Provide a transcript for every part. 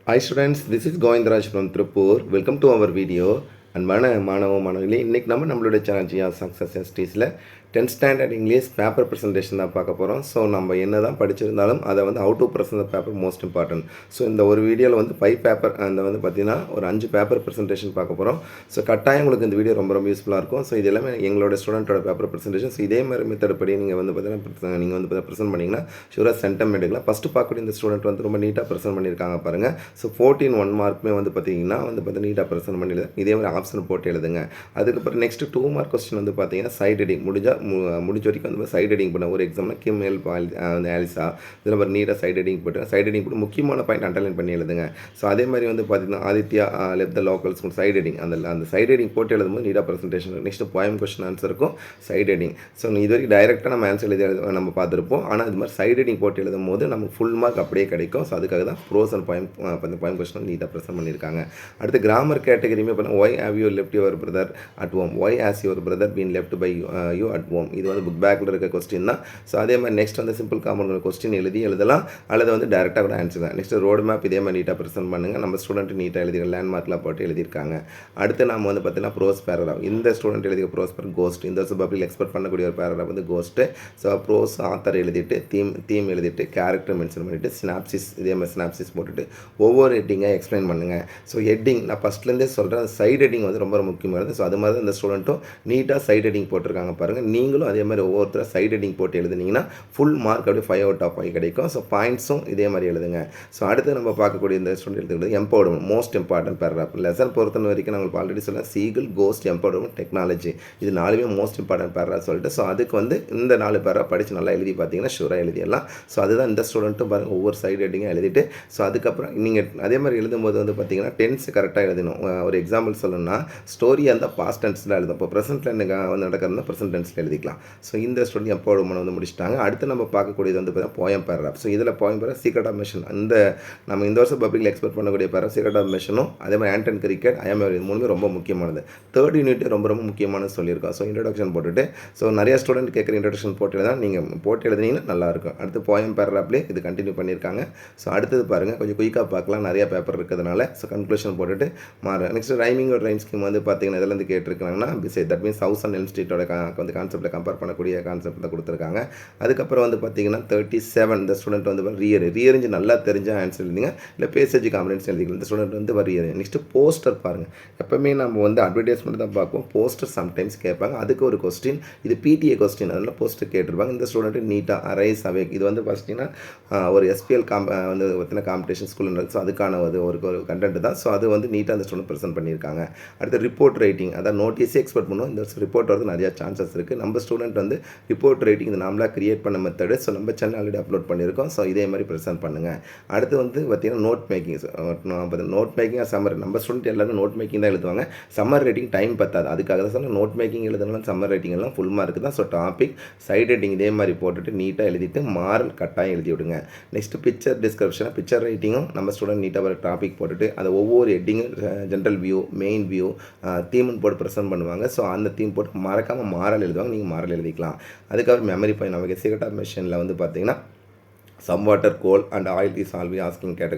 Hi students, this is Govindraj from Tripur. Welcome to our video. அன்பான மாணவ மாணவிகளே, இன்றைக்கி நம்மளுடைய சேனல் ஜிஆர் சக்ஸஸ் எஸ்டிஸில் 10th standard English paper presentation தான் பார்க்க போகிறோம். ஸோ நம்ம என்ன தான் படிச்சிருந்தாலும் அதை வந்து how to present the paper most important. So இந்த ஒரு வீடியோவில் வந்து 5 பேப்பர் அந்த வந்து பார்த்திங்கன்னா ஒரு 5 பேப்பர் ப்ரெசன்டேஷன் பார்க்க போகிறோம். ஸோ கட்டாயம் உங்களுக்கு இந்த வீடியோ ரொம்ப யூஸ்ஃபுல்லாக இருக்கும். ஸோ இது எல்லாமே எங்களோட ஸ்டூடெண்ட்டோட பேப்பர் ப்ரெசன்டேஷன். ஸோ இதே மாதிரி மெத்தட் படி நீங்கள் வந்து பார்த்தீங்கன்னா நீங்கள் வந்து ப்ரெசென்ட் பண்ணிங்கன்னா ஷூராக சென்டம் எடுக்கலாம். ஃபஸ்ட்டு பார்க்கக்கூடிய இந்த ஸ்டூடெண்ட் வந்து ரொம்ப நீட்டாக ப்ரெசென்ட் பண்ணியிருக்காங்க பாருங்கள். ஸோ 14 1 மார்க்குமே வந்து பார்த்தீங்கன்னா நீட்டாக ப்ரெசென்ட் பண்ணிடுது. இதே மாதிரி ஆப்ஷன் போட்டு எழுதுங்க. அதுக்கப்புறம் நெக்ஸ்ட் 2 மார்க் கொஸ்டின் வந்து பார்த்தீங்கன்னா சைட் ஹெட்டிங் முடிஞ்ச வரைக்கும் வந்து சைட் ஹெட்டிங் பண்ண ஒரு எக்ஸாம்னா கிம் எல் வந்து ஆலிசா இதில் மாதிரி நீட்டாக சைட் ஹெட்டிங் போட்டு முக்கியமான பாயிண்ட் அண்டர்லைன் பண்ணி எழுதுங்க. ஸோ அதே மாதிரி வந்து பார்த்தீங்கன்னா Aditya left the locals side heading அந்த சைட் ஹெட்டிங் போட்டு எழுதும்போது நீட்டாக ப்ரெசன்டேஷன். நெக்ஸ்ட் போயம் கொஸ்டின் ஆன்சருக்கும் சைட் ஹெட்டிங். ஸோ இது வரைக்கும் டைரெக்டாக நம்ம ஆன்சர் நம்ம பார்த்துருப்போம். ஆனால் இது மாதிரி சைட் ஹெட்டிங் போட்டு எழுதும் போது நமக்கு ஃபுல் மார்க் அப்படியே கிடைக்கும். ஸோ அதுக்காக தான் ப்ரோஸ் அண்ட் போயம் கொஸ்டின் நீட்டாக ப்ரெசென்ட் பண்ணியிருக்காங்க. அடுத்து கிராமர் கேட்டகரியுமே பண்ண why have you left your brother at home, why has your brother been left by you at home. இது வந்து புக் பேக்கில் இருக்க கொஸ்டின் தான். ஸோ அதே மாதிரி நெக்ஸ்ட் வந்து சிம்பிள் காமன் கொஸ்டின் எழுதலாம் அல்லது வந்து டேரெக்டாக கூட ஆன்சர் தான். நெக்ஸ்ட் ரோடு மேப் இதே மாதிரி நீட்டாக ப்ரெசென்ட் பண்ணுங்கள். நம்ம ஸ்டூடெண்ட் நீட்டாக எழுதிருக்க லேண்ட்மார்க்கில் போட்டு எழுதியிருக்காங்க. அடுத்து நம்ம வந்து பார்த்தீங்கன்னா ப்ரோஸ் பேராகிராஃப். இந்த ஸ்டூடெண்ட் எழுதிய ப்ரோஸ் பேர் கோஸ்ட். இந்த வருஷம் பப்ளிக் எக்ஸ்பெக்ட் பண்ணக்கூடிய ஒரு பேராகிராஃப் வந்து கோஸ்ட்டு. ஸோ ப்ரோஸ் ஆத்தர் எழுதிட்டு தீம் எழுதிட்டு கேரக்டர் மென்ஷன் பண்ணிவிட்டு ஸ்னாப்சிஸ் இதே மாதிரி ஸ்னாப்சிஸ் போட்டுட்டு ஒவ்வொரு ஹெட்டிங்காக எக்ஸ்பிளைன் பண்ணுங்கள். ஸோ ஹெட்டிங் நான் ஃபஸ்ட்லேருந்தே சொல்கிறேன், சைட் ஹெட்டிங் வந்து ரொம்ப முக்கியமானது. ஸோ அது மாதிரி தான் இந்த ஸ்டூடெண்ட்டும் நீட்டாக சைட் ஹெட்டிங் போட்டிருக்காங்க பாருங்கள். நீங்களும் அதே மாதிரி ஒவ்வொருத்தரும் சைட் ஹெட்டிங் போட்டு எழுதுனீங்கன்னா ஃபுல் மார்க் அப்படியே 5 out of 5 கிடைக்கும். ஸோ பாயிண்ட்ஸும் இதே மாதிரி எழுதுங்க. ஸோ அடுத்து நம்ம பார்க்கக்கூடிய இந்த ஸ்டூடெண்ட் எழுதுகிறது empowerment most important paragraph. Lesson பொறுத்த வரைக்கும் நாங்கள் ஆல்ரெடி சொல்லலாம் சீகிள் கோஸ்ட் எம்பவர்மெண்ட் டெக்னாலஜி இது 4 மோஸ்ட் இம்பார்ட்டன்ட் பேராகிராஃப் சொல்லிட்டு. ஸோ அதுக்கு வந்து இந்த 4 பேராகிராஃப் படித்து நல்லா எழுதி பார்த்தீங்கன்னா ஷூராக எழுதிடலாம். ஸோ அதுதான் இந்த ஸ்டூடெண்ட்டும் பாருங்கள் ஒவ்வொரு சைட் ஹெட்டிங்காக எழுதிட்டு. ஸோ அதுக்கப்புறம் நீங்கள் அதே மாதிரி எழுதும்போது வந்து பார்த்தீங்கன்னா டென்ஸ் கரெக்டாக எழுதணும். ஒரு எக்ஸாம்பிள் சொல்லணும்னா ஸ்டோரி அந்த பாஸ்ட் டென்ஸில் எழுதும். இப்போ ப்ரெசென்ட்டில் வந்து நடக்கிறதா ப்ரெசென்ட் டென்ஸில் எழுதிக்கலாம். ஸோ இந்த ஸ்டூடெண்ட் எம்பவர்மெண்ட் வந்து முடிச்சிட்டாங்க. அடுத்து நம்ம பார்க்கக்கூடியது வந்து பார்த்தீங்கன்னா போயம் பேராகிராஃப். ஸோ இதில் poem paragraph secret of mission நம்ம இந்த வருஷம் பப்ளிக்கில் எக்ஸ்பெக்ட் பண்ணக்கூடிய பேராகிராஃப் சீக்ரெட் ஆஃப் மிஷனும் அதே மாதிரி ஆண்ட் அண்ட் கிரிக்கெட் ஐஎம் இது மூணுமே ரொம்ப முக்கியமானது. 3rd யூனிட் ரொம்ப முக்கியமானது சொல்லியிருக்கோம். ஸோ இன்ட்ரடக்ஷன் போட்டுட்டு ஸோ நிறைய ஸ்டூடெண்ட் கேட்குற இன்ட்ரடக்ஷன் போட்டு தான் நீங்கள் போட்டு எழுதினீங்கன்னா நல்லாயிருக்கும். அடுத்து போயம் பேராகிராஃப்லேயே இது கண்டினியூ பண்ணியிருக்காங்க. ஸோ அடுத்தது பாருங்கள் கொஞ்சம் குயிக்காக பார்க்கலாம், நிறைய பேப்பர் இருக்கிறதுனால. ஸோ கன்க்ளூஷன் போட்டுட்டு நெக்ஸ்ட் ரைமிங் ஒரு ரைம் ஸ்கீம் வந்து பார்த்தீங்கன்னா இதில் இருந்து கேட்டிருக்காங்கன்னா that means House and Elm ஸ்ட்ரீட்டோட வந்து கான்செப்ட்டில் கம்பேர் பண்ணக்கூடிய கான்செப்ட்டில் கொடுத்துருக்காங்க. அதுக்கப்புறம் வந்து பார்த்தீங்கன்னா 37 இந்த ஸ்டூடெண்ட் வந்து ரீஅரேஞ்ச் நல்லா தெரிஞ்ச ஆன்சர் எழுதிங்க, இல்லை பேசேஜ் காம்பனன்ஸ் எழுதிக்கலாம். இந்த ஸ்டூடெண்ட் வந்து ரீஅரேஞ்ச். நெக்ஸ்ட் போஸ்டர் பாருங்கள். எப்போவுமே நம்ம வந்து அட்வர்டைஸ்மெண்ட் தான் பார்ப்போம், போஸ்டர் சம்டைம்ஸ் கேட்பாங்க. அதுக்கு ஒரு கொஸ்டின் இது பிடிஏ கொஸ்டின், அதனால் போஸ்டர் கேட்டிருப்பாங்க. இந்த ஸ்டூடெண்ட் நீட்டாக அரைஸ் அவேக் இது வந்து பார்த்தீங்கன்னா ஒரு எஸ்பிஎல் வந்து பார்த்தீங்கன்னா காம்படிஷன் ஸ்கூல் இருக்குது. ஸோ அதுக்கான ஒரு கண்டென்ட் தான். ஸோ அது வந்து நீட்டாக அந்த ஸ்டூடெண்ட் ப்ரெசென்ட் பண்ணியிருக்காங்க. அடுத்து ரிப்போர்ட் ரைட்டிங், அதான் நோட்டீஸே எக்ஸ்பெக்ட் பண்ணுவோம். இந்த ரிப்போர்ட் வந்து நிறையா சான்சஸ் இருக்குது. நம்ம ஸ்டூடெண்ட் வந்து ரிப்போர்ட் ரைட்டிங் இது நாமளாக கிரியேட் பண்ண மெத்தடு. ஸோ நம்ம சேனல் ஆல்ரெடி அப்லோட் பண்ணியிருக்கோம். ஸோ இதே மாதிரி ப்ரெசென்ட் பண்ணுங்கள். அடுத்து வந்து பார்த்திங்கன்னா நோட் மேக்கிங் சம்மர். நம்ம ஸ்டூடெண்ட் எல்லாரும் நோட் மேக்கிங் தான் எழுதுவாங்க. சம்மர் ரைட்டிங் டைம் பத்தாது. அதுக்காக தான் சொன்னால் நோட் மேக்கிங் எழுதுனாலும் சம்மர் ரைட்டிங் எல்லாம் ஃபுல் மார்க்கு தான். ஸோ டாபிக் சைட் ரைட்டிங் இதே மாதிரி போட்டுட்டு நீட்டாக எழுதிட்டு மாரல் கட்டாயம் எழுதி விடுங்க. நெக்ஸ்ட் பிக்சர் டிஸ்கிரிப்ஷன் பிக்சர் ரைட்டிங்கும் நம்ம ஸ்டூடெண்ட் நீட்டாக ஒரு டாபிக் போட்டுட்டு அதை ஒவ்வொரு ஹெட்டிங்கும் ஜென்ரல் வியூ மெயின் வியூ தீம்னு போட்டு ப்ரெசென்ட் பண்ணுவாங்க. ஸோ அந்த தீம் போட்டு மறக்காமல் மாரல் எழுதுவாங்க. நீங்கள் மாரல் எழுதிக்கலாம். அதுக்கப்புறம் மெமரி பாயிண்ட் நமக்கு சீக்ரெட் ஆஃப் மிஷனில் வந்து பார்த்தீங்கன்னா some water coal and oil is always asking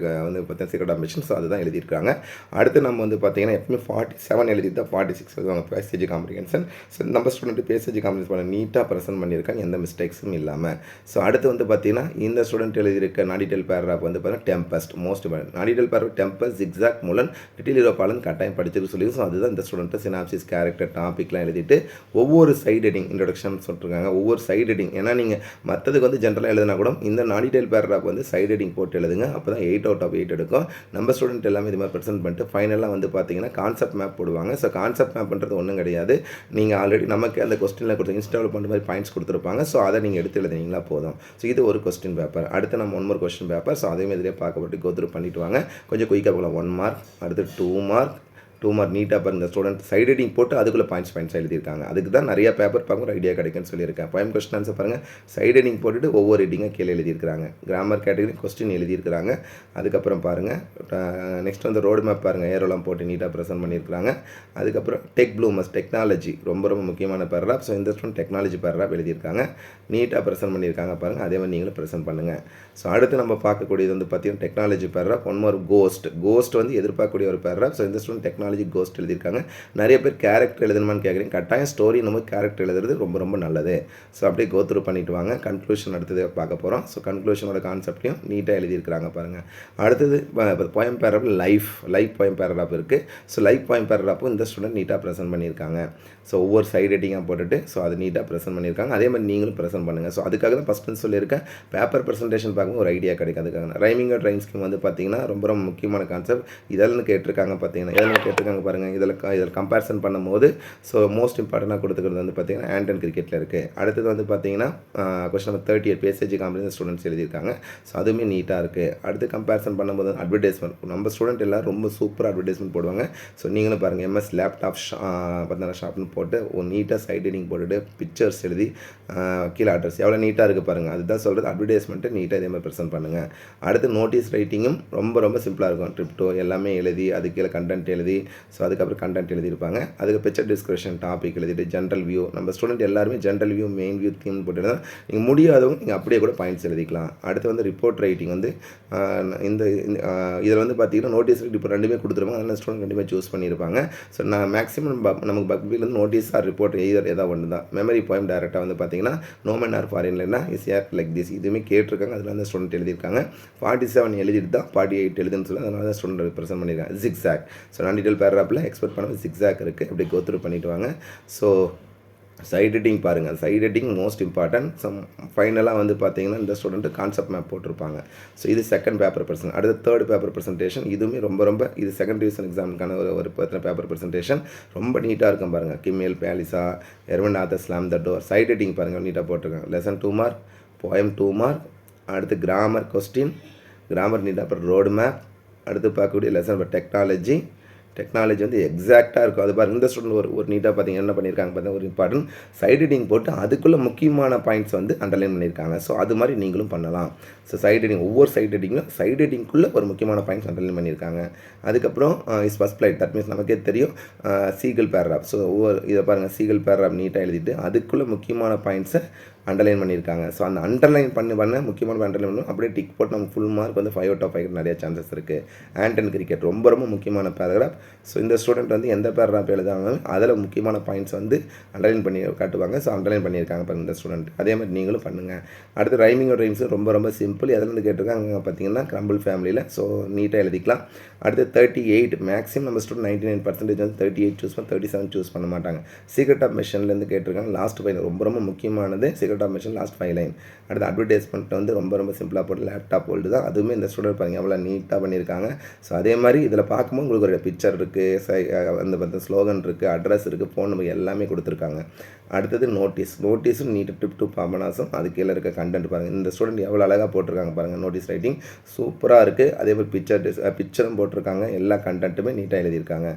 வந்து பார்த்தீங்கன்னா சீக்ரெட் ஆஃப் மிஷன். ஸோ அதுதான் எழுதியிருக்காங்க. அடுத்து நம்ம வந்து பார்த்தீங்கன்னா எப்பவுமே 47 எழுதி தான் 46 எழுதுவாங்க பேசேஜ் காம்ப்ரிஹென்ஷன். ஸோ நம்ம ஸ்டூடெண்ட் பேசேஜ் காம்ப்ரிஹென்ஷன் பண்ண நீட்டாக ப்ரெசென்ட் பண்ணியிருக்காங்க, எந்த மிஸ்டேக்ஸும் இல்லாமல். ஸோ அடுத்து வந்து பார்த்தீங்கன்னா இந்த ஸ்டூடெண்ட் எழுதியிருக்க நாடிடெல் பேராகிராஃப் வந்து பார்த்தீங்கன்னா டெம்பஸ்ட் மோஸ்ட் நாடிடெல் paragraph Tempest zigzag Mulan little ஹீரோபாலன் கட்டாயம் படிச்சுட்டு சொல்லி. ஸோ அதுதான் இந்த ஸ்டூடெண்ட்டு சினாப்சிஸ் கேரக்டர் டாபிக்லாம் எழுதிட்டு ஒவ்வொரு சைட் ஹெட்டிங் இன்ட்ரடக்ஷன் சொல்லிருக்காங்க. ஒவ்வொரு சைட் ஹெட்டிங் ஏன்னா நீங்கள் மற்றதுக்கு வந்து ஜென்ரலாக எழுதினா கூட இந்த நாடிடெல் பேராகிராஃப் வந்து சைட் ஹெட்டிங் போட்டு எழுதுங்க. அப்போ தான் 8 out of 8 எடுக்கும். நம்ம ஸ்டூடெண்ட் எல்லாமே இது மாதிரி ப்ரெசென்ட் பண்ணிட்டு ஃபைனலாக வந்து பார்த்தீங்கன்னா கான்செப்ட் மேப் போடுவாங்க. ஸோ கான்செப்ட் மேப் பண்ணுறது ஒன்றும் கிடையாது. நீங்கள் ஆல்ரெடி நமக்கு அந்த கொஸ்டினில் கொடுத்து இன்ஸ்டால் பண்ணுற மாதிரி பாயிண்ட்ஸ் கொடுத்துருப்பாங்க. ஸோ அதை நீங்கள் எடுத்து எழுதினீங்களா போதும். ஸோ இது ஒரு கொஸ்டின் பேப்பர். அடுத்து நம்ம 1 more கொஸ்டின் பேப்பர். ஸோ அதே மாதிரியே பார்க்கப்பட்டு கோத்ரூ பண்ணிட்டு வாங்க. கொஞ்சம் குயிக்காக போகலாம். 1 mark, அடுத்து 2 mark, 2 மார்க் நீட்டாக பாருங்கள் ஸ்டூடெண்ட் சைட் ஹெட்டிங் போட்டு அதுக்குள்ளே பாயிண்ட்ஸ் எழுதியிருக்காங்க. அதுக்கு தான் நிறைய பேப்பர் பார்க்க ஒரு ஐடியா கிடைக்குன்னு சொல்லியிருக்கேன். போயம் கொஸ்டின் ஆன்சர் பாருங்கள் சைட் ஹெட்டிங் போட்டுட்டு ஒவ்வொரு ஹெட்டிங்காக கீழே எழுதியிருக்காங்க. கிராமர் கேட்டகரி கொஸ்டின் எழுதியிருக்கிறாங்க. அதுக்கப்புறம் பாருங்கள் நெக்ஸ்ட் வந்து ரோடு மேப் பாருங்கள் ஏரோலாம் போட்டு நீட்டாக ப்ரெசென்ட் பண்ணியிருக்காங்க. அதுக்கப்புறம் டெக் ப்ளூமர்ஸ் டெக்னாலஜி ரொம்ப முக்கியமான பேராகிராஃப். ஸோ இந்த ஸ்டூடெண்ட் டெக்னாலஜி பேராகிராஃப் எழுதியிருக்காங்க. நீட்டாக ப்ரெசென்ட் பண்ணியிருக்காங்க பாருங்கள். அதே மாதிரி நீங்களும் ப்ரெசென்ட் பண்ணுங்கள். ஸோ அடுத்து நம்ம பார்க்கக்கூடியது வந்து பார்த்தீங்கன்னா technology paragraph. One more ghost வந்து எதிர்பார்க்கக்கூடிய ஒரு பேராகிராஃப். ஸோ இந்த ஸ்டூடெண்ட் டெக்னாலஜி கோஸ்ட் எழுதியிருக்காங்க. நிறைய பேர் கேரக்டர் எழுதணுமான்னு கேட்குறீங்க. கட்டாயம் ஸ்டோரி நம்ம கேரக்டர் எழுதுறது ரொம்ப நல்லது. ஸோ அப்படியே கோத்ரூ பண்ணிட்டு வாங்க. கன்க்ளூஷன் அடுத்தது பார்க்க போகிறோம். ஸோ கன்க்ளூஷனோட கான்செப்டையும் நீட்டாக எழுதியிருக்கிறாங்க பாருங்கள். அடுத்தது poem paragraph life poem paragraph இருக்குது. ஸோ லைஃப் போயம் பேராகிராஃபும் இந்த ஸ்டூடெண்ட் நீட்டாக ப்ரெசென்ட் பண்ணியிருக்காங்க. ஸோ ஒவ்வொரு சைட் ஹெட்டிங்காக போட்டுட்டு ஸோ அது நீட்டாக ப்ரெசென்ட் பண்ணியிருக்காங்க. அதே மாதிரி நீங்களும் ப்ரெசென்ட் பண்ணுங்கள். ஸோ அதுக்காக தான் ஃபஸ்ட்டு சொல்லியிருக்கேன் பேப்பர் ப்ரெசன்டேஷன் பார்க்கும்போது ஒரு ஐடியா கிடைக்கும். அதுக்காக ரைமிங் அண்ட் ரைம் ஸ்கீம் வந்து பார்த்தீங்கன்னா ரொம்ப முக்கியமான கான்செப்ட். இதெல்லாம் கேட்டிருக்காங்க பார்த்தீங்கன்னா இதெல்லாம் கேட்டிருக்காங்க பாருங்கள். இதில் கம்பேரிசன் பண்ணும்போது ஸோ மோஸ்ட் இம்பார்ட்டண்டாக கொடுத்துக்கிறது வந்து பார்த்தீங்கன்னா ஹேண்ட் அண்ட் கிரிக்கெட்டில் இருக்குது. அடுத்தது வந்து பார்த்தீங்கன்னா question number 38 passage competition students எழுதியிருக்காங்க. ஸோ அதுவுமே நீட்டாக இருக்குது. அடுத்து கம்பேரிசன் பண்ணும்போது அட்வர்டைஸ்மெண்ட் நம்ம ஸ்டூடெண்ட் எல்லாம் ரொம்ப சூப்பராக அட்வர்டைஸ்மெண்ட் போடுவாங்க. ஸோ நீங்களும் பாருங்கள் எம்எஸ் லேப்டாப் பார்த்தீங்கன்னா ஷாப்னு போட்டு ஒரு நீட்டாக சைட் ஹெட்டிங் போட்டுட்டு பிக்சர்ஸ் எழுதி கீழே அட்ரஸ் எவ்வளோ நீட்டாக இருக்குது பாருங்கள். அதுதான் சொல்கிறது அட்வர்டைஸ்மெண்ட்டு நீட்டாக இதே மாதிரி ப்ரெசென்ட் பண்ணுங்கள். அடுத்து நோட்டீஸ் ரைட்டிங்கும் ரொம்ப சிம்பிளாக இருக்கும். ட்ரிப்டோ எல்லாமே எழுதி அது கீழே கண்டென்ட் எழுதி ஸோ அதுக்கப்புறம் கண்டென்ட் எழுதியிருப்பாங்க. அதுக்கு பிக்சர் டிஸ்கிரிப்ஷன் டாபிக் எழுதிட்டு ஜென்ரல் வியூ நம்ம ஸ்டூடெண்ட் எல்லாருமே general view main view theme போட்டு நீங்கள் முடியாதவங்க நீங்கள் அப்படியே கூட பாயிண்ட்ஸ் எழுதிக்கலாம். அடுத்து வந்து ரிப்போர்ட் ரைட்டிங் வந்து இந்த இதில் வந்து பார்த்தீங்கன்னா நோட்டீஸ் ரைட்டிங் இப்போ ரெண்டுமே கொடுத்துருப்பாங்க. அதனால் ஸ்டூடெண்ட் ரெண்டுமே சூஸ் பண்ணியிருப்பாங்க. ஸோ நான் மேக்ஸிமம் நமக்கு பக்பிலேருந்து நோட்டீஸ் ஆர் ரிப்போர்ட் ஏதாவது ஒன்று தான். மெமரி போயம் டேரெக்டாக வந்து பார்த்தீங்கன்னா நோமன் ஆர் ஃபாரின்லன்னா இஸ் ஏர் லைக் திஸ் இதுவுமே கேட்டிருக்காங்க. அதில் வந்து ஸ்டூடெண்ட் எழுதியிருக்காங்க. 47 எழுதிட்டு தான் 48 எழுதுன்னு சொல்லி அதனால தான் ஸ்டூடெண்ட் ப்ரெசென்ட் பண்ணியிருக்காங்க. ஜிக்ஸாக் ஸோ நான் டீட்டெயில் பேராகிராஃபில் எக்ஸ்பெக்ட் பண்ண ஜிக்ஸாக் இருக்குது. அப்படி கோத்ரூ பண்ணிட்டு வாங்க. ஸோ சைட் ஹெட்டிங் பாருங்கள். Side heading most important. ஃபைனலாக வந்து பார்த்தீங்கன்னா இந்த ஸ்டூடெண்ட்டு கான்செப்ட் மேப் போட்டிருப்பாங்க. ஸோ இது செகண்ட் பேப்பர் ப்ரெசென்ட். அடுத்து தேர்ட் பேப்பர் ப்ரெசன்டேஷன். இதுவுமே ரொம்ப இது செகண்ட் டிவிஷன் எக்ஸாமுக்கான ஒரு பேப்பர் ப்ரெசன்டேஷன் ரொம்ப நீட்டாக இருக்கும் பாருங்கள். கிமேல் பேலிசா எர்வன் author slam the door. Side heading பாருங்கள் நீட்டாக போட்டிருக்காங்க. Lesson 2 mark poem 2 mark. அடுத்து கிராமர் கொஸ்டின் கிராமர் நீட்டாக அப்புறம் ரோடு மேப். அடுத்து பார்க்கக்கூடிய லெசன் டெக்னாலஜி வந்து எக்ஸாக்டாக இருக்கும். அது பாருங்கள் இந்த ஸ்டூடெண்ட் ஒரு நீட்டாக பார்த்தீங்கன்னா என்ன பண்ணியிருக்காங்க பார்த்தீங்கன்னா ஒரு இம்பார்ட்டன்ட் சைட் ஹெட்டிங் போட்டு அதுக்குள்ளே முக்கியமான பாயிண்ட்ஸ் வந்து அண்டர்லைன் பண்ணியிருக்காங்க. ஸோ அது மாதிரி நீங்களும் பண்ணலாம். ஸோ சைட் ஹெட்டிங் ஒவ்வொரு சைட் ஹெட்டிங்குள்ளே ஒரு முக்கியமான பாயிண்ட்ஸ் அண்டர்லைன் பண்ணியிருக்காங்க. அதுக்கப்புறம் is first light that means நமக்கே தெரியும் சீகல் பேராகிராஃப். ஸோ ஒவ்வொரு இதை பாருங்கள் சீகல் பேராகிராஃப் நீட்டாக எழுதிட்டு அதுக்குள்ளே முக்கியமான பாயிண்ட்ஸை அண்டர்லைன் பண்ணியிருக்காங்க. ஸோ அந்த அண்டர்லைன் பண்ண முக்கியமான அண்டர்லைன் பண்ணணும். அப்படியே டிக் போட்டு நமக்கு ஃபுல் மார்க் வந்து 5 out of 5 நிறைய சான்சஸ் இருக்குது. ஹேண்ட் அண்ட் கிரிக்கெட் ரொம்ப முக்கியமான பேராகிராஃப். ஸோ இந்த ஸ்டூடெண்ட் வந்து எந்த பேராகிராஃப் எழுதாலும் அதில் முக்கியமான பாயிண்ட்ஸ் வந்து அண்டர்லைன் பண்ணி காட்டுவாங்க. ஸோ அண்டர்லைன் பண்ணியிருக்காங்க பாருங்கள் இந்த ஸ்டூடெண்ட். அதே மாதிரி நீங்களும் பண்ணுங்கள். அடுத்து ரைமிங் ரைம்ஸ் ரொம்ப சிம்பிள். எதில் கேட்டிருக்காங்க பார்த்தீங்கன்னா கிரம்பிள் ஃபேமிலியில். ஸோ நீட்டாக எழுதிக்கலாம். அடுத்து 38 மேக்ஸிமம் நம்ம ஸ்டூடெண்ட் 99% வந்து 38 சூஸ் பண்ண 37 சூஸ் பண்ண மாட்டாங்க. சீக்ரெட் ஆஃப் மிஷன்லேருந்து கேட்டிருக்காங்க. லாஸ்ட் 5 ரொம்ப முக்கியமானது secret of mission last 5 line. அடுத்து அட்வர்டைஸ்மெண்ட் வந்து ரொம்ப சிம்பிளாக போட்டு லேப்டாப் ஹோல்டு தான். அதுவுமே இந்த ஸ்டூடெண்ட் பாருங்கள் எவ்வளோ நீட்டாக பண்ணியிருக்காங்க. ஸோ அதே மாதிரி இதில் பார்க்கும்போது உங்களுக்கு ஒரு பிக்சர் இருக்குது, அந்த ஸ்லோகன் இருக்குது, அட்ரஸ் இருக்குது, ஃபோன் நம்பர் எல்லாமே கொடுத்துருக்காங்க. அடுத்தது நோட்டீஸும் நீட்டு ட்ரிப் டு பாபநாசம் அது கீழே இருக்க கண்டென்ட் பாருங்கள். இந்த ஸ்டூடெண்ட் எவ்வளோ அழகாக போட்டிருக்காங்க பாருங்கள். நோட்டீஸ் ரைட்டிங் சூப்பராக இருக்குது. அதே மாதிரி பிக்சரும் போட்டிருக்காங்க. எல்லா கண்டென்ட்டுமே நீட்டாக எழுதியிருக்காங்க.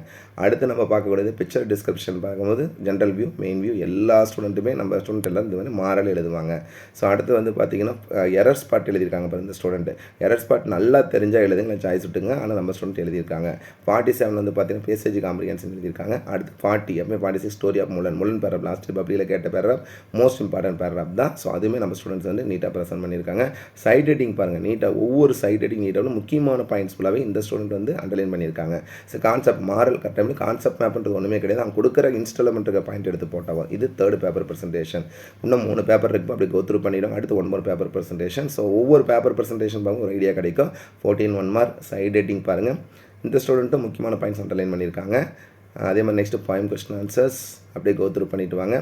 அடுத்து நம்ம பார்க்கக்கூடியது பிக்சர் டிஸ்கிரிப்ஷன் பார்க்கும்போது ஜென்ரல் வியூ மெயின் வியூ எல்லா ஸ்டூடெண்ட்டுமே நம்ம ஸ்டூடெண்ட் எல்லாம் இந்த மாதிரி மாறல் எழுதுவாங்க. ஸோ அடுத்து வந்து பார்த்தீங்கன்னா எரர் ஸ்பாட் எழுதியிருக்காங்க பாருங்கள். இந்த ஸ்டூடெண்ட்டு எரர் ஸ்பாட் நல்லா தெரிஞ்சால் எழுதுங்க, சாய்ஸ் விட்டுங்க. ஆனால் நம்ம ஸ்டூடெண்ட் எழுதியிருக்காங்க. 47 வந்து பார்த்தீங்கன்னா பேசேஜ் காம்ப்ரிஹென்ஷன் எழுதியிருக்காங்க. அடுத்து 40 எப்பவுமே 46 story of Mulan paragraph last பப்ளியில் கேட்ட பேராகிராஃப் மோஸ்ட் இம்பார்ட்டன்ட் பேராகிராஃப் தான். ஸோ அதுவுமே நம்ம ஸ்டூடெண்ட்ஸ் வந்து நீட்டாக ப்ரெசென்ட் பண்ணியிருக்காங்க. சைட் ஹெட்டிங் பாருங்கள் நீட்டாக ஒவ்வொரு சைட் ஹெட்டிங் நீட்டாக முக்கியமான பாயிண்ட்ஸ் ஃபுல்லாகவே இந்த ஸ்டூடெண்ட் வந்து அண்டர்லைன் பண்ணியிருக்காங்க. ஸோ கான்செப்ட் மாரல் கரெக்டாக கான்செப்ட் மேப்ன்றது ஒன்றுமே கிடையாது. அவங்க கொடுக்குற இன்ஸ்டால்மெண்ட் இருக்க பாயிண்ட் எடுத்து போட்டவா. இது தேர்ட் பேப்பர் ப்ரெசன்டேஷன். இன்னும் 3 பேப்பர் இருக்குது. அப்படி கோத்ரூ பண்ணிவிடும். அடுத்து 1 more பேப்பர் ப்ரெசன்டேஷன். ஸோ ஒவ்வொரு பேப்பர் ப்ரெசன்டேஷன் பாருங்கள் ஒரு ஐடியா கிடைக்கும். 14 1 மார்க் சைட் ஹெட்டிங் பாருங்கள். இந்த ஸ்டூடெண்ட்டும் முக்கியமான பாயிண்ட்ஸ் அண்டர்லைன் பண்ணியிருக்காங்க. அதே மாதிரி நெக்ஸ்ட்டு போயம் கொஸ்டின் ஆன்சர்ஸ் அப்படியே கோ த்ரூ பண்ணிட்டு வாங்க.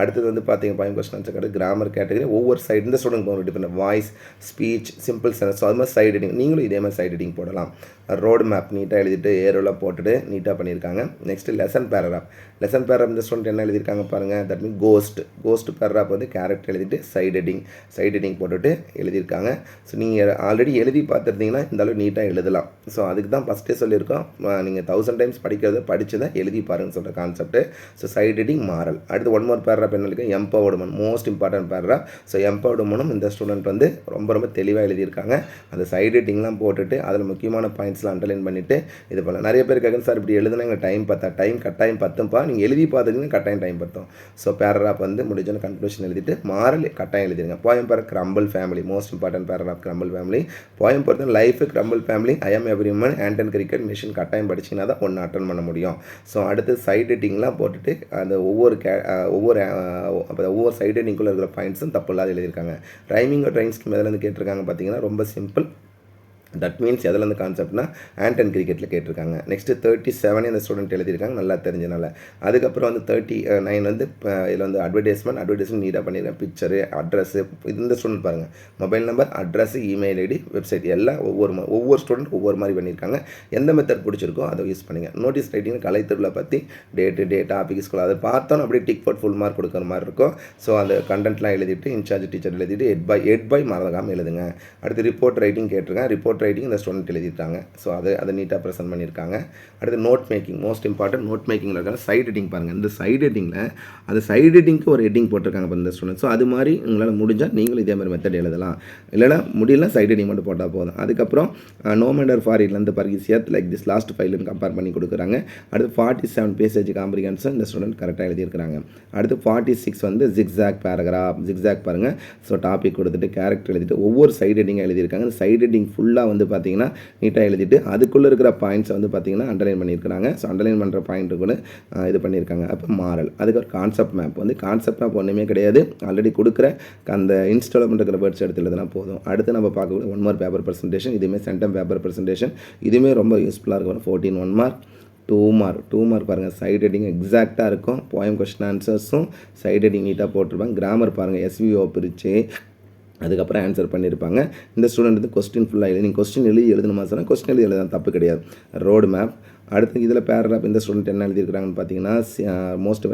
அடுத்தது வந்து பார்த்தீங்க point question answer card grammar category ஒவ்வொரு சைடு இந்த ஸ்டூடெண்ட் ஒரு different voice speech simple sentence. So அது மாதிரி சைட் ஹெட்டிங் நீங்களும் இதே மாதிரி சைட் ஹெட்டிங் போடலாம். ரோடு மேப் நீட்டாக எழுதிட்டு ஏரோலாம் போட்டுட்டு நீட்டாக பண்ணியிருக்காங்க. Next lesson paragraph. Lesson paragraph இந்த ஸ்டூடெண்ட் என்ன எழுதியிருக்காங்க பாருங்கள். தட் மீன் கோஸ்ட் பேராகிராஃப் வந்து கேரக்டர் எழுதிட்டு சைட் ஹெட்டிங் போட்டுட்டு எழுதியிருக்காங்க. ஸோ நீங்கள் ஆல்ரெடி எழுதி பார்த்துருந்தீங்கன்னா இந்த அளவு நீட்டாக எழுதலாம். ஸோ அதுக்கு தான் ஃபஸ்ட்டே சொல்லியிருக்கோம், நீங்கள் 1000 டைம்ஸ் படித்ததை எழுதி பாருங்கன்னு சொல்கிற கான்செப்ட். ஸோ சைட் ஹெட்டிங் மாறல். அடுத்து ஒன் மோர் பேராகிராஃப் என்ன இருக்குது, empowerment most important paragraph. So எம்பவர்மெண்ட்டும் இந்த ஸ்டூடெண்ட் வந்து ரொம்ப தெளிவாக எழுதியிருக்காங்க. அந்த சைட் ஹெட்டிங்லாம் போட்டுட்டு அதில் முக்கியமான பாயிண்ட்ஸ்லாம் அண்டர்லைன் பண்ணிவிட்டு இது பண்ணலாம். நிறைய பேர் கேட்குறது சார் இப்படி எழுதுனா எங்கள் டைம் கட்டாயம் பத்தும்ப்பா, நீங்கள் எழுதி பார்த்துக்கிங்கன்னா கட்டாயம் டைம் பத்தும். ஸோ பேராகிராஃப் வந்து முடிஞ்சோன்னு கன்க்ளூஷன் எழுதிட்டு மாறல் கட்டாயம் எழுதிடுங்க. போயம் பேர் grumble family most important paragraph grumble family. Poem பொறுத்த life grumble family I am everyman ஆண்டன் கிரிக்கெட் மிஷின் கட்டாயம் படிச்சிங்கன்னா தான் ஒன்று அட்டன் பண்ண முடியும். ஸோ அடுத்து சைட் ஹெட்டிங்லாம் போட்டுட்டு அந்த ஒவ்வொரு சைட் ஹெட்டிங்குள்ளே இருக்கிற பாயிண்ட்ஸும் தப்பு இல்லாத எழுதியிருக்காங்க. ரைமிங் ட்ரைன் ஸ்கீம் எதுலேருந்து கேட்டிருக்காங்க பார்த்தீங்கன்னா ரொம்ப சிம்பிள். தட் மீன்ஸ் எதுலேருந்து கான்செப்ட்னா ஆண்டன் கிரிக்கெட்டில் கேட்டிருக்காங்க. நெக்ஸ்ட்டு 37 இந்த ஸ்டூடெண்ட் எழுதியிருக்காங்க நல்லா தெரிஞ்சனால. அதுக்கப்புறம் வந்து 39 வந்து இதில் வந்து அட்வர்டைஸ்மெண்ட் நீட்டாக பண்ணியிருக்கேன். பிக்சரு அட்ரஸ்ஸு இந்த ஸ்டூடெண்ட் பாருங்கள், mobile number address email ID website எல்லாம் ஒவ்வொரு ஸ்டூடெண்ட் ஒவ்வொரு மாதிரி பண்ணியிருக்காங்க. எந்த மெத்தட் பிடிச்சிருக்கோ அதை யூஸ் பண்ணுங்க. நோட்டீஸ் ரைட்டிங் கலைத்திருவிழா பற்றி டே டாபிக் ஸ்கூல் அதை பார்த்தோன்னு அப்படியே டிக் போட் ஃபுல் மார்க் கொடுக்குற மாதிரி இருக்கும். ஸோ அந்த கண்டென்ட்லாம் எழுதிட்டு இன்சார்ஜ் டீச்சர் எழுதிட்டு எட் பை மறக்காமல் எழுதுங்க. அடுத்து ரிப்போர்ட் ரைட்டிங் கேட்டிருக்கேன். ரிப்போர்ட் ரைட்டிங் இந்த ஸ்டூடெண்ட் எழுதிட்டாங்க. ஸோ அதை நீட்டாக ப்ரெசென்ட் பண்ணியிருக்காங்க. அடுத்து note making most important. Note மேக்கிங்கில் இருக்காங்க சைட் ஹெட்டிங் பாருங்கள். இந்த சைட் ஹெட்டிங்கில் அந்த சைட் ஹெட்டிங்க்கு ஒரு ஹெட்டிங் போட்டிருக்காங்க இப்போ இந்த ஸ்டூடெண்ட். ஸோ அது மாதிரி உங்களால் முடிஞ்சால் நீங்களும் இதே மாதிரி மெத்தட் எழுதலாம். இல்லைனா முடியல சைட் ஹெட்டிங் மட்டும் போட்டால் போதும். அதுக்கப்புறம் நோ மேட்டர் ஃபார் இட்லேருந்து பர்கிசியத் லைக் திஸ் லாஸ்ட் ஃபைலுன்னு கம்பேர் பண்ணி கொடுக்குறாங்க. அடுத்து 47 பேசேஜ் காம்ப்ரிஹென்ஷன் இந்த ஸ்டூடெண்ட் கரெக்டாக எழுதியிருக்கிறாங்க. அடுத்து 46 வந்து ஜிக்ஸாக் பேராகிராஃப். ஜிக்ஸாக் பாருங்கள். ஸோ டாபிக் கொடுத்துட்டு கேரக்டர் எழுதிட்டு ஒவ்வொரு சைட் ஹெட்டிங்காக எழுதியிருக்காங்க. அந்த சைட் ஹெட்டிங் ஃபுல்லாக வந்து பார்த்தீங்கன்னா நீட்டாக எழுதிட்டு அதுக்குள்ளே இருக்கிற பாயிண்ட்ஸை வந்து பார்த்தீங்கன்னா அண்டர்லைன் பண்ணியிருக்காங்க. ஸோ அண்டர்லைன் பண்ணுற பாயிண்ட்டு கூட இது பண்ணியிருக்காங்க. அப்போ மாறல். அதுக்கு ஒரு கான்செப்ட் மேப் வந்து கான்செப்ட் மேப் ஒன்றுமே கிடையாது. ஆல்ரெடி கொடுக்குற அந்த இன்ஸ்டால் பண்ணுற வேர்ட்ஸ் எடுத்து எழுதுனா போதும். அடுத்து நம்ம பார்க்கக்கூடிய ஒன் மார்க் பேப்பர் ப்ரெசன்டேஷன். இதுவுமே சென்டம் பேப்பர் ப்ரெசன்டேஷன். இதுவுமே ரொம்ப யூஸ்ஃபுல்லாக இருக்கும். 14 1 மார்க் 2 மார்க் பாருங்கள். சைட் ஹெட்டிங் எக்ஸாக்டாக இருக்கும். போயம் கொஸ்டின் ஆன்சர்ஸும் சைட் ஹெட்டிங் நீட்டாக போட்டிருப்பாங்க. கிராமர் பாருங்கள் எஸ்விஓ பிரித்து அதுக்கப்புறம் ஆன்சர் பண்ணியிருப்பாங்க. இந்த ஸ்டூடெண்ட் வந்து கொஸ்டின் ஃபுல்லாக நீங்கள் கொஸ்டின் எழுதணுமா சொன்னால் கொஸ்டின் எழுதலாம் தப்பு கிடையாது. Road map. அடுத்து இதில் பேராகிராஃப் இந்த ஸ்டூடெண்ட் என்ன எழுதியிருக்கிறாங்கன்னு பார்த்தீங்கன்னா most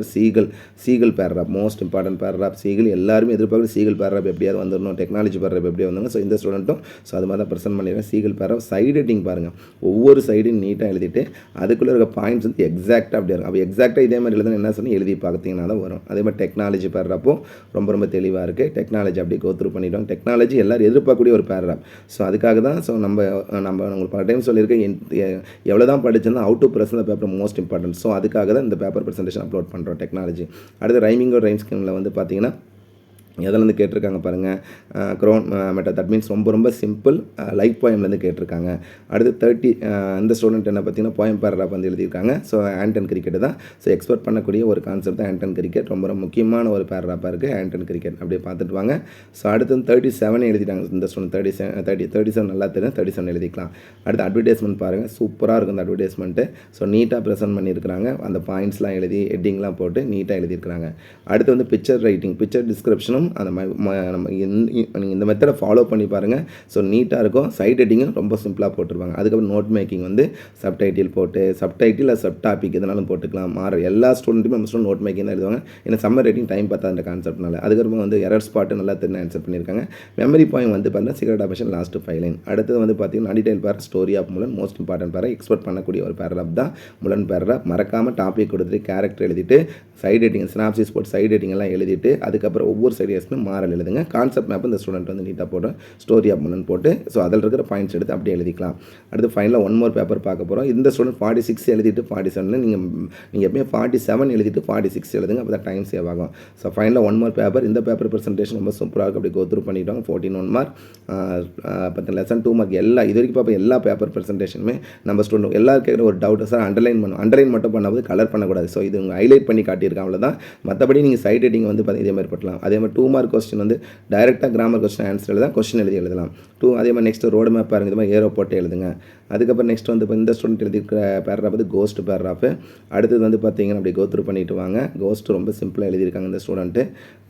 seagull paragraph most important paragraph. Seagull எல்லாருமே எதிர்பார்க்குற சீகல் பேராகிராஃப் எப்படியாவது வந்துடணும், டெக்னாலஜி பேராகிராஃப் எப்படியா வந்துடணும். ஸோ இந்த ஸ்டூடெண்ட்டும் ஸோ அது மாதிரி தான் ப்ரெசென்ட் பண்ணிடுறேன். சீகல் பேராகிராஃப் சைட் ஹெட்டிங் பாருங்கள். ஒவ்வொரு சைடும் நீட்டாக எழுதிட்டு அதுக்குள்ளே இருக்க பாயிண்ட்ஸ் வந்து எக்ஸாக்டாக அப்படியே இருக்கும். அப்போ எக்ஸாக்டாக இதே மாதிரி எழுதுனா என்ன சொன்னால் எழுதி பார்த்தீங்கன்னா தான் வரும். அதே மாதிரி டெக்னாலஜி பேராகிராஃபும் ரொம்ப தெளிவாக இருக்குது. டெக்னாலஜி அப்படியே கோ த்ரூ பண்ணிவிடுவாங்க. டெக்னாலஜி எல்லோரும் எதிர்பார்க்கக்கூடிய ஒரு பேராகிராஃப். ஸோ அதுக்காக தான் ஸோ நம்ம உங்களுக்கு பல டைம் சொல்லியிருக்கேன் எவ்வளோ தான் படிச்சிருந்தா out to present paper most important. So அதுக்காக தான் இந்த பேப்பர் ப்ரெசன்டேஷன் அப்லோட் பண்ணுறோம் டெக்னாலஜி. அடுத்து ரைமிங் ரைம் ஸ்கீமில் வந்து பார்த்தீங்கன்னா எதிலேருந்து கேட்டிருக்காங்க பாருங்கள். க்ரோன் மெட்டட் தட் மீன்ஸ் ரொம்ப சிம்பிள் லைக் போயம்லேருந்து கேட்டிருக்காங்க. அடுத்து 30 இந்த ஸ்டூடெண்ட் என்ன பார்த்தீங்கன்னா போயம் பேராகிராஃப் வந்து எழுதியிருக்காங்க. ஸோ ஆண்டன் கிரிக்கெட் தான். ஸோ எக்ஸ்பெக்ட் பண்ணக்கூடிய ஒரு கான்செப்ட் தான் ஆண்டன் கிரிக்கெட். ரொம்ப முக்கியமான ஒரு பேராகிராஃபாக இருக்குது ஆண்டன் கிரிக்கெட். அப்படியே பார்த்துட்டு வாங்க. ஸோ அடுத்து 37 எழுதிட்டாங்க இந்த ஸ்டூடெண்ட். 37 நல்லா தெரியும். 37 எழுதிக்கலாம். அடுத்து அட்வர்டைஸ்மெண்ட் பாருங்கள். சூப்பராக இருக்கும் இந்த அட்வர்டைஸ்மெண்ட்டு. ஸோ நீட்டாக ப்ரெசென்ட் பண்ணியிருக்கிறாங்க. அந்த பாயிண்ட்ஸ்லாம் எழுதி ஹெட்டிங்லாம் போட்டு நீட்டாக எழுதியிருக்கிறாங்க. அடுத்து வந்து பிக்சர் ரைட்டிங் பிக்சர் டிஸ்கிரிப்ஷனும் அந்த நம்ம நீங்கள் இந்த மெத்தடை ஃபாலோ பண்ணி பாருங்கள். ஸோ நீட்டாக இருக்கும். சைட் ஹெட்டிங்கும் ரொம்ப சிம்பிளாக போட்டுருவாங்க. அதுக்கப்புறம் நோட் மேக்கிங் வந்து சப்டைட்டில் போட்டு சப்டைட்டில் சப் டாபிக் இதனாலும் போட்டுக்கலாம். எல்லா ஸ்டூடெண்ட்டுமே நம்ம ஸ்டூடெண்ட் நோட் மேக்கிங் தான் எழுதுவாங்க. ஏன்னா சம்மர் ரைட்டிங் டைம் பார்த்தா அந்த கான்செப்ட்னால. அதுக்கப்புறம் வந்து எரர் ஸ்பாட்டு நல்லா தெரிஞ்சு ஆன்சர் பண்ணியிருக்காங்க. மெமரி பாயிண்ட் வந்து பார்த்தீங்கன்னா சீக்ரெட் ஆப்ஷன் லாஸ்ட் 5 லைன். அடுத்தது வந்து பார்த்தீங்கன்னா அடிடைல் பேர் story of Mulan most important para expect பண்ணக்கூடிய ஒரு பேராகிராஃப் தான் முலன் பேராகிராஃப். மறக்காமல் டாபிக் கொடுத்துட்டு கேரக்டர் எழுதிட்டு சைட் ஹெட்டிங் சினாப்சிஸ் போட்டு சைட் ஹெட்டிங் எல்லாம் எழுதிட்டு அதுக்கப்புறம் ஒவ்வொரு சைடு மாறல் எழுதுங்க. கான்செப்ட் மேப் இந்த ஸ்டூடெண்ட் வந்து நீட்டாக போட்டு ஸ்டோரி ஆஃப் முலன் போட்டு ஸோ அதில் இருக்கிற பாயிண்ட்ஸ் எடுத்து அப்படியே எழுதிக்கலாம். அடுத்து ஃபைனலாக ஒன் மோர் பேப்பர் பார்க்க போகிறோம். இந்த ஸ்டூடெண்ட் 46 எழுதிட்டு 47 நீங்கள் எப்பயுமே 47 எழுதிட்டு 46 எழுதுங்க. அப்போ தான் டைம் சேவ் ஆகும். ஸோ ஃபைனலாக ஒன் மோர் பேப்பர். இந்த பேப்பர் ப்ரெசன்டேஷன் ரொம்ப சூப்பராக இருக்குது. அப்படி கோ த்ரூ பண்ணிட்டோம். 14 1 மார்க் 10 லெசன் 2 மார்க் எல்லா இது வரைக்கும் பார்ப்போம். எல்லா பேப்பர் ப்ரெசன்டேஷனுமே நம்ம ஸ்டூடெண்ட் எல்லாரும் கேட்குற ஒரு டவுட் சார் அண்டர்லைன் மட்டும் பண்ணாவது கலர் பண்ணக்கூடாது. ஸோ இது உங்கள் ஹைலைட் பண்ணி காட்டியிருக்காங்க. அவ்வளோதான். மற்றபடி நீங்கள் சைட் ஹெட்டிங் வந்து இதே மாதிரி போட்டலாம். அதே மாதிரி 2 மார்க் கொஸ்டின் வந்து டைரெக்டாக கிராமர் கொஸ்டின் ஆன்சர் எழுதலாம், கொஸ்டின் எழுதலாம். அதே மாதிரி நெக்ஸ்ட் ரோடு மேப் பாருங்கள், இது மாதிரி ஏரோ போட்டு எழுதுங்க. அதுக்கப்புறம் நெக்ஸ்ட் வந்து இப்போ இந்த ஸ்டூடெண்ட் எழுதியிருக்கிற பேராகிராஃப் வந்து கோஸ்ட் பேராகிராஃப். அடுத்தது வந்து பார்த்தீங்கன்னா அப்படி கோத்ரூ பண்ணிட்டு வாங்க. கோஸ்ட் ரொம்ப சிம்பிளாக எழுதியிருக்காங்க இந்த ஸ்டூடெண்ட்டு.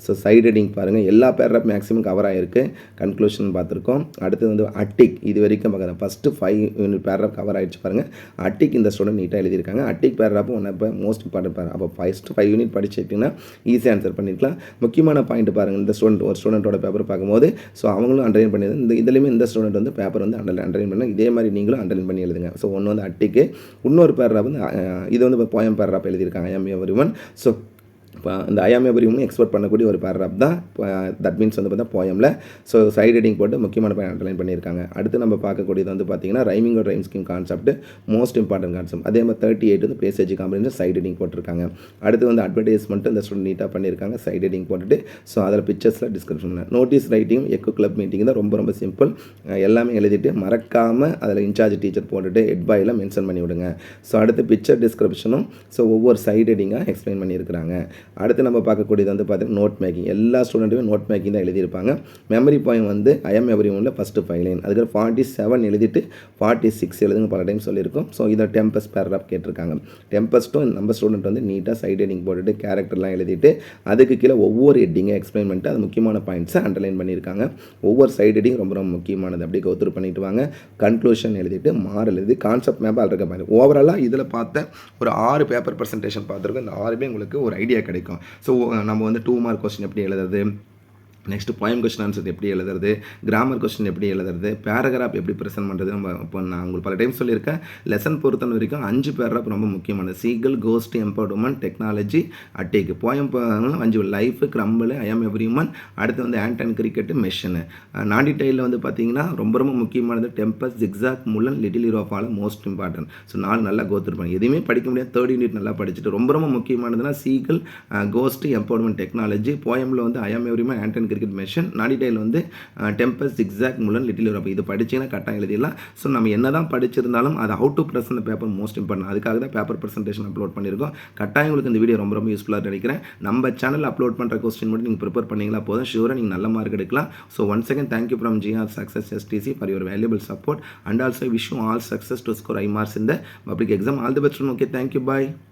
ஸோ சைட் ஹெட்டிங் பாருங்கள், எல்லா பேராகிராஃப் மேக்ஸிமம் கவர் ஆகிருக்கு. கன்க்ளூஷன் பார்த்துருக்கோம். அடுத்தது வந்து அட்டிக், இது வரைக்கும் பார்க்குறேன் ஃபஸ்ட்டு 5 யூனிட் பேராகிராஃப் கவர் ஆகிடுச்சு பாருங்கள். அட்டிக் இந்த ஸ்டூடெண்ட் நீட்டாக எழுதியிருக்காங்க. அட்டிக் பேராகிராஃப் ஒன்று இப்போ மோஸ்ட் இம்பார்ட்டன்ட் பேராகிராஃப். அப்போ ஃபஸ்ட்டு 5 யூனிட் படிச்சுட்டிங்கன்னா ஈஸியாக ஆன்சர் பண்ணிக்கலாம். முக்கியமான பாயிண்ட் பாருங்கள், இந்த ஸ்டூடெண்ட் ஒரு ஸ்டூடெண்ட்டோட பேப்பர் பார்க்கும்போது ஸோ அவங்களும் அண்டர்லைன் பண்ணியது இந்த இதுலேயுமே இந்த ஸ்டூடெண்ட் வந்து பேப்பர் வந்து அண்டர்லைன் பண்ண இதே மாதிரி நீங்களும் அண்டர்லைன் பண்ணி எழுதுங்க. ஸோ ஒன்று வந்து அட்டிக்கு, இன்னொரு பேராகிராஃப் வந்து இது வந்து போயம் பேராகிராஃப் எழுதியிருக்காங்க, ஐ ஆம் எவரிவன். ஸோ இப்போ இந்த ஐ ஆம் எவரிவன் எக்ஸ்போர்ட் பண்ணக்கூடிய ஒரு பேராகிராஃப் தான். தட் மீன்ஸ் வந்து பார்த்தா போயமில் ஸோ சைட் ஹெட்டிங் போட்டு முக்கியமான பாயிண்ட் அண்டர்லைன் பண்ணியிருக்காங்க. அடுத்து நம்ம பார்க்கக்கூடியது வந்து பார்த்தீங்கன்னா ரைமிங் ஒரு rhyme scheme concept, most important concept. அதே மாதிரி 38 வந்து பேசேஜ் காம்பினேஷன் சைட் ஹெட்டிங் போட்டிருக்காங்க. அடுத்து வந்து அட்வர்டைஸ்மெண்ட் இந்த ஸ்டூடெண்ட் நீட்டாக பண்ணியிருக்காங்க, சைட் ஹெட்டிங் போட்டுட்டு. ஸோ அதில் பிக்சர்ஸில் description notice writing eco club meeting தான் ரொம்ப சிம்பிள். எல்லாமே எழுதிட்டு மறக்காமல் அதில் இன்சார்ஜ் டீச்சர் போட்டுட்டு ஹெட் பாயில் மென்ஷன் பண்ணி விடுங்க. ஸோ அடுத்து பிக்சர் டிஸ்கிரிப்ஷனும் ஸோ ஒவ்வொரு சைட் ஹெட்டிங்காக எக்ஸ்பிளைன் பண்ணியிருக்கிறாங்க. அடுத்து நம்ம பார்க்கக்கூடியது வந்து பார்த்தீங்கன்னா நோட் மேக்கிங். எல்லா ஸ்டூடெண்ட்டுமே நோட் மேக்கிங் தான் எழுதியிருப்பாங்க. மெமரி பாயிண்ட் வந்து ஐ ஆம் எவரிவனில் ஃபஸ்ட்டு 5 லைன், அதுக்கு 47 எழுதிட்டு 46 எழுதுங்க, பல டைம் சொல்லியிருக்கோம். ஸோ இதை டெம்பஸ்ட் பேராகிராஃப் கேட்டிருக்காங்க. டெம்பஸ்ட்டும் நம்ம ஸ்டூடெண்ட் வந்து நீட்டாக சைட் ஹெட்டிங் போட்டுட்டு கேரக்டர்லாம் எழுதிட்டு அதுக்கு கீழே ஒவ்வொரு ஹெட்டிங்கை எக்ஸ்பிளைன் பண்ணிட்டு அது முக்கியமான பாயிண்ட்ஸை அண்டர்லைன் பண்ணியிருக்காங்க. ஒவ்வொரு சைட் ஹெட்டிங் ரொம்ப முக்கியமானது. அப்படியே கோத்ரூ பண்ணிட்டு வாங்க. கன்க்ளூஷன் எழுதிட்டு மாரல் எழுதி கான்செப்ட் மேப் ஆல்ரெடி பாருங்கள். ஓவராலாக இதில் பார்த்த ஒரு 6 பேப்பர் ப்ரெசன்டேஷன் பார்த்துருக்கோம். இந்த 6மே உங்களுக்கு ஒரு ஐடியா கிடைக்கும். ஸோ நம்ம வந்து 2 மார்க் கொஸ்டின் எப்படி எழுதுறது, நெக்ஸ்ட்டு போயம் கொஸ்டின் ஆன்சர் எப்படி எழுதுறது, கிராமர் கொஸ்டின் எப்படி எழுதுறது, பேராகிராஃப் எப்படி ப்ரெசென்ட் பண்ணுறது. நம்ம இப்போ நான் உங்களுக்கு பல டைம் சொல்லியிருக்கேன், லெசன் பொறுத்த வரைக்கும் 5 பேராகிராஃப் ரொம்ப முக்கியமானது. Seagull, ghost, empowerment, technology, attack. Poem 5 life, crumble, I am everyone. அடுத்து வந்து ஆண்ட் கிரிக்கெட்டு, மெஷினு. நாடி டைலில் வந்து பார்த்தீங்கன்னா ரொம்ப முக்கியமானது tempest, zigzag, Mulan, little hero of all most important. So 4 நல்லா கோத்ரூ பண்ணி எதுவுமே படிக்க முடியாது. 3rd யூனிட் நல்லா படிச்சுட்டு ரொம்ப முக்கியமானதுன்னா சீகல், கோஸ்ட், எம்பவர்மெண்ட், டெக்னாலஜி. போயமில் வந்து ஐ am everyone, and cricket, machine. நாடி டைல் வந்து டெம்பஸ், ஜிக்ஸாக், முலன், லிட்டில் ஹீரோ. இது படிச்சிங்கன்னா கரெக்டாக எழுதிடலாம். ஸோ நம்ம என்ன தான் படிச்சிருந்தாலும் அது how to present paper most important. அதுக்காக தான் பேப்பர் ப்ரெசன்டேஷன் அப்லோட் பண்ணியிருக்கோம். கட்டாயம் உங்களுக்கு இந்த வீடியோ ரொம்ப யூஸ்ஃபுல்லாக நினைக்கிறேன். நம்ம சேனல் அப்லோட் பண்ணுற கொஸ்டின் மட்டும் நீங்கள் ப்ரிப்பேர் பண்ணிங்களா போதும், ஷூராக நீங்கள் நல்ல மார்க் எடுக்கலாம். So once again thank you from GR success STC for your valuable support and also wish you all success to score high marks in the public exam. All the best. Okay, thank you. Bye.